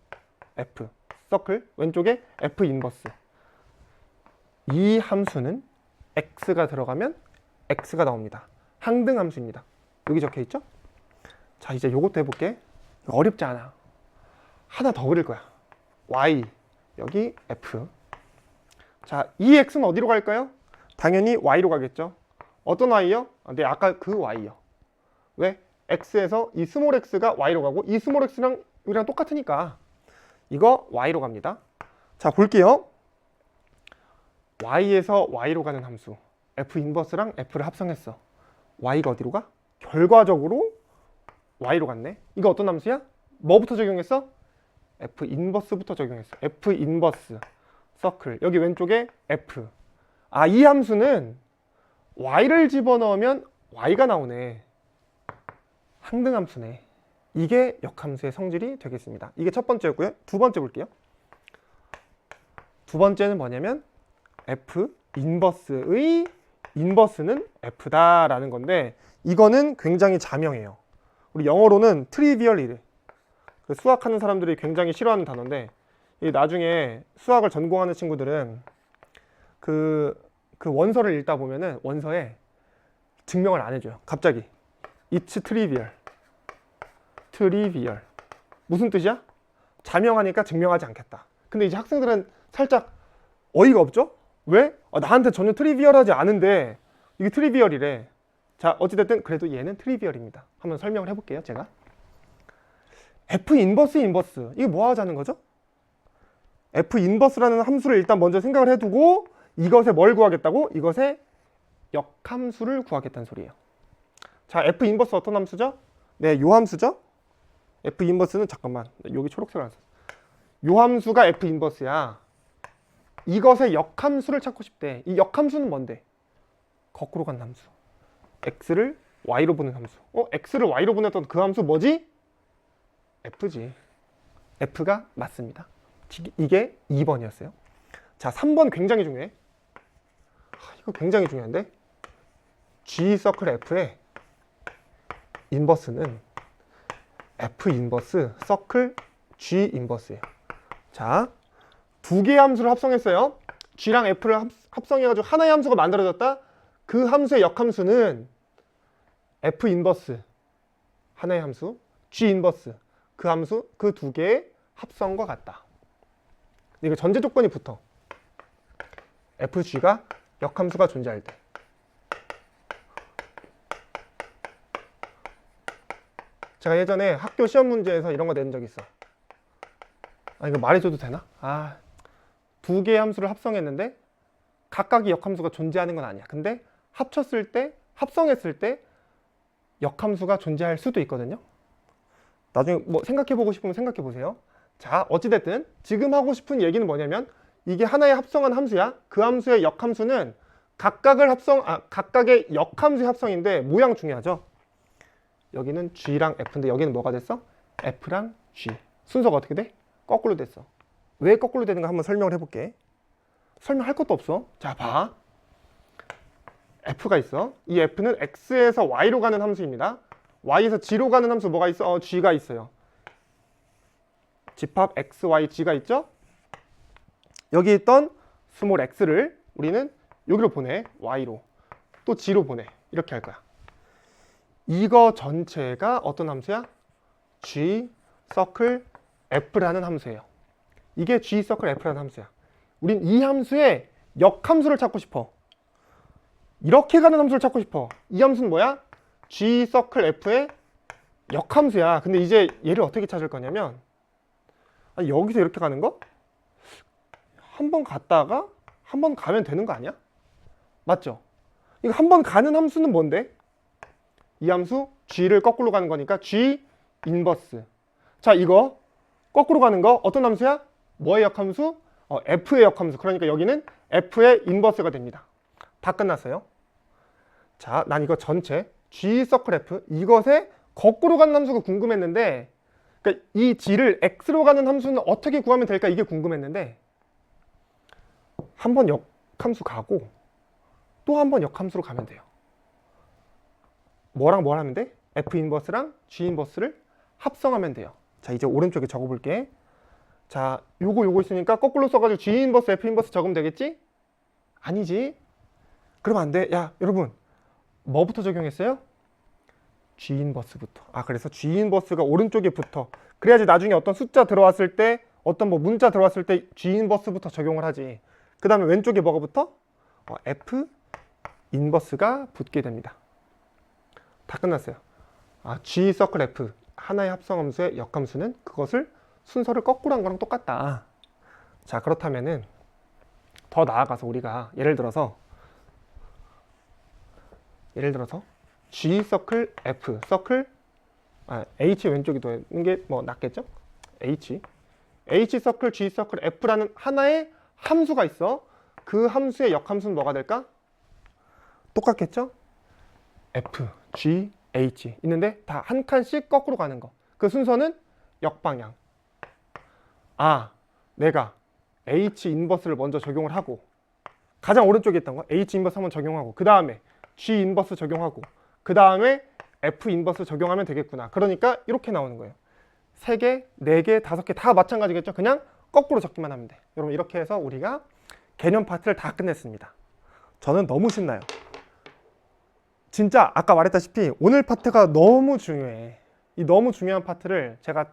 f 서클 왼쪽에 f 인버스. 이 함수는 x가 들어가면 x가 나옵니다. 항등함수입니다. 여기 적혀 있죠? 자 이제 요것도 해볼게. 어렵지 않아. 하나 더 그릴 거야. y 여기 f. 자 이 x는 어디로 갈까요? 당연히 y로 가겠죠. 어떤 y요? 네 아까 그 y요. 왜? x에서 이 스몰 x가 y로 가고 이 스몰 x랑 여기랑 똑같으니까 이거 y로 갑니다. 자 볼게요. y에서 y로 가는 함수 f 인버스랑 f를 합성했어. y가 어디로 가? 결과적으로 y로 갔네. 이거 어떤 함수야? 뭐부터 적용했어? f 인버스부터 적용했어. f 인버스 서클 여기 왼쪽에 f. 아 이 함수는 y를 집어넣으면 y가 나오네. 항등함수네. 이게 역함수의 성질이 되겠습니다. 이게 첫 번째였고요. 두 번째 볼게요. 두 번째는 뭐냐면 f 인버스의 인버스는 f다라는 건데 이거는 굉장히 자명해요. 우리 영어로는 트리비얼이래. 수학하는 사람들이 굉장히 싫어하는 단어인데 나중에 수학을 전공하는 친구들은 그 원서를 읽다 보면은 원서에 증명을 안 해줘요. 갑자기 It's trivial. 트리비얼. 무슨 뜻이야? 자명하니까 증명하지 않겠다. 근데 이제 학생들은 살짝 어이가 없죠? 왜? 나한테 전혀 트리비얼하지 않은데 이게 트리비얼이래. 자 어찌됐든 그래도 얘는 트리비얼입니다. 한번 설명을 해볼게요. 제가 f 인버스 인버스 이게 뭐 하자는 거죠? f 인버스라는 함수를 일단 먼저 생각을 해두고 이것에 뭘 구하겠다고? 이것의 역함수를 구하겠다는 소리예요. 자 f 인버스 어떤 함수죠? 네, 요 함수죠? f 인버스는 잠깐만 여기 초록색을 안 썼어. 요 함수가 f 인버스야. 이것의 역함수를 찾고 싶대. 이 역함수는 뭔데? 거꾸로 간 함수. x를 y로 보낸 함수. x를 y로 보냈던 그 함수 뭐지? f지. f가 맞습니다. 이게 2번이었어요. 자 3번 굉장히 중요해. 이거 굉장히 중요한데 g 서클 f의 인버스는 f 인버스 서클 g 인버스예요. 자, 두 개의 함수를 합성했어요. g랑 f를 합성해가지고 하나의 함수가 만들어졌다. 그 함수의 역함수는 f 인버스 하나의 함수, g 인버스 그 함수 그 두 개의 합성과 같다. 이거 전제 조건이 붙어. fg가 역함수가 존재할 때. 제가 예전에 학교 시험 문제에서 이런 거 낸 적 있어. 이거 말해줘도 되나? 두 개의 함수를 합성했는데 각각의 역함수가 존재하는 건 아니야. 근데 합쳤을 때, 합성했을 때 역함수가 존재할 수도 있거든요. 나중에 뭐 생각해보고 싶으면 생각해보세요. 자, 어찌됐든 지금 하고 싶은 얘기는 뭐냐면 이게 하나의 합성한 함수야. 그 함수의 역함수는 각각의 역함수의 합성인데 모양 중요하죠. 여기는 G랑 F인데 여기는 뭐가 됐어? F랑 G. 순서가 어떻게 돼? 거꾸로 됐어. 왜 거꾸로 되는가 한번 설명을 해볼게. 설명할 것도 없어. 자, 봐. F가 있어. 이 F는 X에서 Y로 가는 함수입니다. Y에서 G로 가는 함수 뭐가 있어? G가 있어요. 집합 X, Y, G가 있죠? 여기 있던 스몰 x를 우리는 여기로 보내. Y로. 또 G로 보내. 이렇게 할 거야. 이거 전체가 어떤 함수야? G, 서클, F라는 함수예요. 이게 G, 서클, F라는 함수야. 우린 이 함수의 역함수를 찾고 싶어. 이렇게 가는 함수를 찾고 싶어. 이 함수는 뭐야? G, 서클, F의 역함수야. 근데 이제 얘를 어떻게 찾을 거냐면 여기서 이렇게 가는 거? 한 번 갔다가 한 번 가면 되는 거 아니야? 맞죠? 이거 한 번 가는 함수는 뭔데? 이 함수 G를 거꾸로 가는 거니까 G 인버스. 자, 이거 거꾸로 가는 거 어떤 함수야? 뭐의 역함수? F의 역함수. 그러니까 여기는 F의 인버스가 됩니다. 다 끝났어요. 자, 난 이거 전체 G 서클 F 이것에 거꾸로 가는 함수가 궁금했는데, 그러니까 이 G를 X로 가는 함수는 어떻게 구하면 될까 이게 궁금했는데, 한 번 역함수 가고 또 한 번 역함수로 가면 돼요. 뭐랑 뭘 하면 돼? F 인버스랑 G 인버스를 합성하면 돼요. 자, 이제 오른쪽에 적어볼게. 자, 요거 있으니까 거꾸로 써가지고 G 인버스, F 인버스 적으면 되겠지? 아니지. 그러면 안 돼. 야, 여러분 뭐부터 적용했어요? G 인버스부터. 그래서 G 인버스가 오른쪽에 붙어. 그래야지 나중에 어떤 숫자 들어왔을 때, 어떤 뭐 문자 들어왔을 때 G 인버스부터 적용을 하지. 그 다음에 왼쪽에 뭐가 붙어? F 인버스가 붙게 됩니다. 다 끝났어요. G 서클 F 하나의 합성함수의 역함수는 그것을 순서를 거꾸로 한 거랑 똑같다. 자, 그렇다면은 더 나아가서 우리가 예를 들어서 G 서클 F 서클 H 왼쪽이 되는 게 뭐 낫겠죠? H 서클 G 서클 F라는 하나의 함수가 있어. 그 함수의 역함수는 뭐가 될까? 똑같겠죠? F, G, H 있는데 다 한 칸씩 거꾸로 가는 거. 그 순서는 역방향. 내가 H 인버스를 먼저 적용을 하고, 가장 오른쪽에 있던 거 H 인버스 한번 적용하고, 그 다음에 G 인버스 적용하고, 그 다음에 F 인버스 적용하면 되겠구나. 그러니까 이렇게 나오는 거예요. 3개, 4개, 5개 다 마찬가지겠죠? 그냥 거꾸로 적기만 하면 돼. 여러분, 이렇게 해서 우리가 개념 파트를 다 끝냈습니다. 저는 너무 신나요. 진짜 아까 말했다시피 오늘 파트가 너무 중요해. 이 너무 중요한 파트를 제가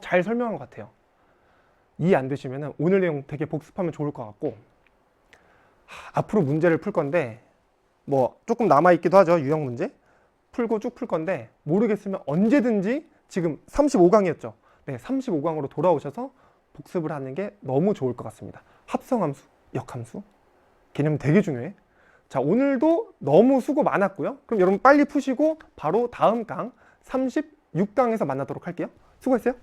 잘 설명한 것 같아요. 이해 안 되시면 오늘 내용 되게 복습하면 좋을 것 같고, 앞으로 문제를 풀 건데 뭐 조금 남아있기도 하죠. 유형 문제 풀고 쭉 풀 건데, 모르겠으면 언제든지 지금 35강이었죠. 네, 35강으로 돌아오셔서 복습을 하는 게 너무 좋을 것 같습니다. 합성함수, 역함수 개념 되게 중요해. 자, 오늘도 너무 수고 많았고요. 그럼 여러분 빨리 푸시고 바로 다음 강 36강에서 만나도록 할게요. 수고했어요.